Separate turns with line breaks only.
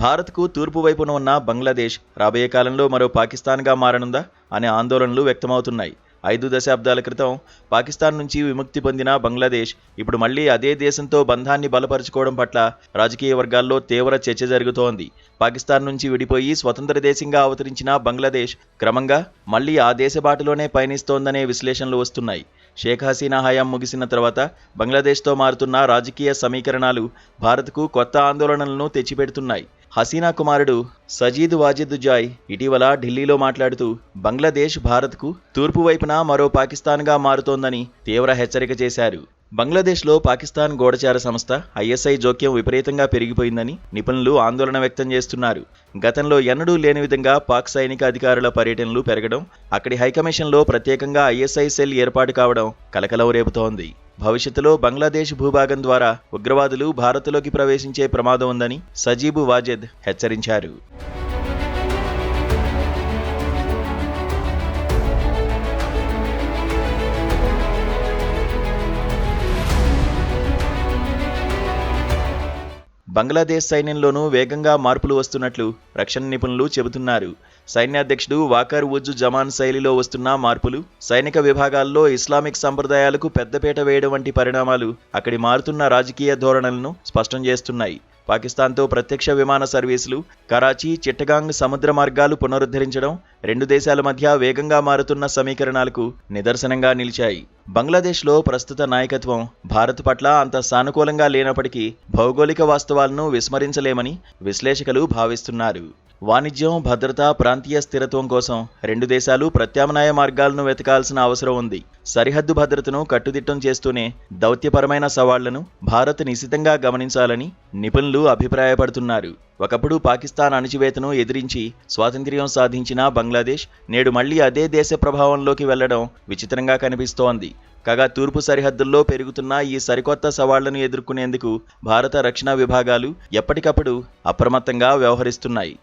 భారత్కు తూర్పు వైపున ఉన్న బంగ్లాదేశ్ రాబోయే కాలంలో మరో పాకిస్తాన్గా మారనుందా అనే ఆందోళనలు వ్యక్తమవుతున్నాయి. 5 దశాబ్దాల క్రితం పాకిస్తాన్ నుంచి విముక్తి పొందిన బంగ్లాదేశ్ ఇప్పుడు మళ్లీ అదే దేశంతో బంధాన్ని బలపరుచుకోవడం పట్ల రాజకీయ వర్గాల్లో తీవ్ర చర్చ జరుగుతోంది. పాకిస్తాన్ నుంచి విడిపోయి స్వతంత్ర దేశంగా అవతరించిన బంగ్లాదేశ్ క్రమంగా మళ్లీ ఆ దేశ బాటలోనే పయనిస్తోందనే విశ్లేషణలు వస్తున్నాయి. షేక్ హసీనా హయాం ముగిసిన తర్వాత బంగ్లాదేశ్తో మారుతున్న రాజకీయ సమీకరణాలు భారత్కు కొత్త ఆందోళనలను తెచ్చిపెడుతున్నాయి. హసీనా కుమారుడు సజీద్ వాజిద్ జాయ్ ఇటీవల ఢిల్లీలో మాట్లాడుతూ బంగ్లాదేశ్ భారత్కు తూర్పు వైపున మరో పాకిస్తాన్గా మారుతోందని తీవ్ర హెచ్చరిక చేశారు. బంగ్లాదేశ్లో పాకిస్తాన్ గూఢచార సంస్థ ఐఎస్ఐ జోక్యం విపరీతంగా పెరిగిపోయిందని నిపుణులు ఆందోళన వ్యక్తం చేస్తున్నారు. గతంలో ఎన్నడూ లేని విధంగా పాక్ సైనిక అధికారుల పర్యటనలు పెరగడం, అక్కడి హైకమిషన్లో ప్రత్యేకంగా ఐఎస్ఐ సెల్ ఏర్పాటు కావడం కలకలం రేపుతోంది. భవిష్యత్తులో బంగ్లాదేశ్ భూభాగం ద్వారా ఉగ్రవాదులు భారత్లోకి ప్రవేశించే ప్రమాదం ఉందని సజీబ్ వాజిద్ హెచ్చరించారు. బంగ్లాదేశ్ సైన్యంలోనూ వేగంగా మార్పులు వస్తున్నట్లు రక్షణ నిపుణులు చెబుతున్నారు. సైన్యాధ్యక్షుడు వాకర్ ఉజ్ జమాన్ శైలిలో వస్తున్న మార్పులు, సైనిక విభాగాల్లో ఇస్లామిక్ సంప్రదాయాలకు పెద్దపీట వేయడం వంటి పరిణామాలు అక్కడి మారుతున్న రాజకీయ ధోరణులను స్పష్టం చేస్తున్నాయి. పాకిస్తాన్తో ప్రత్యక్ష విమాన సర్వీసులు, కరాచీ, చిట్టగాంగ్ సముద్ర మార్గాలు పునరుద్ధరించడం రెండు దేశాల మధ్య వేగంగా మారుతున్న సమీకరణాలకు నిదర్శనంగా నిలిచాయి. బంగ్లాదేశ్లో ప్రస్తుత నాయకత్వం భారత్ పట్ల అంత సానుకూలంగా లేనప్పటికీ భౌగోళిక వాస్తవాలను విస్మరించలేమని విశ్లేషకులు భావిస్తున్నారు. వాణిజ్యం, భద్రత, ప్రాంతీయ స్థిరత్వం కోసం రెండు దేశాలు ప్రత్యామ్నాయ మార్గాలను వెతకాల్సిన అవసరం ఉంది. సరిహద్దు భద్రతను కట్టుదిట్టం చేస్తూనే దౌత్యపరమైన సవాళ్లను భారత్ నిశితంగా గమనించాలని నిపుణులు అభిప్రాయపడుతున్నారు. ఒకప్పుడు పాకిస్తాన్ అణచివేతను ఎదిరించి స్వాతంత్ర్యం సాధించిన బంగ్లాదేశ్ నేడు మళ్లీ అదే దేశ ప్రభావంలోకి వెళ్లడం విచిత్రంగా కనిపిస్తోంది. కాగా తూర్పు సరిహద్దుల్లో పెరుగుతున్న ఈ సరికొత్త సవాళ్లను ఎదుర్కొనేందుకు భారత రక్షణ విభాగాలు ఎప్పటికప్పుడు అప్రమత్తంగా వ్యవహరిస్తున్నాయి.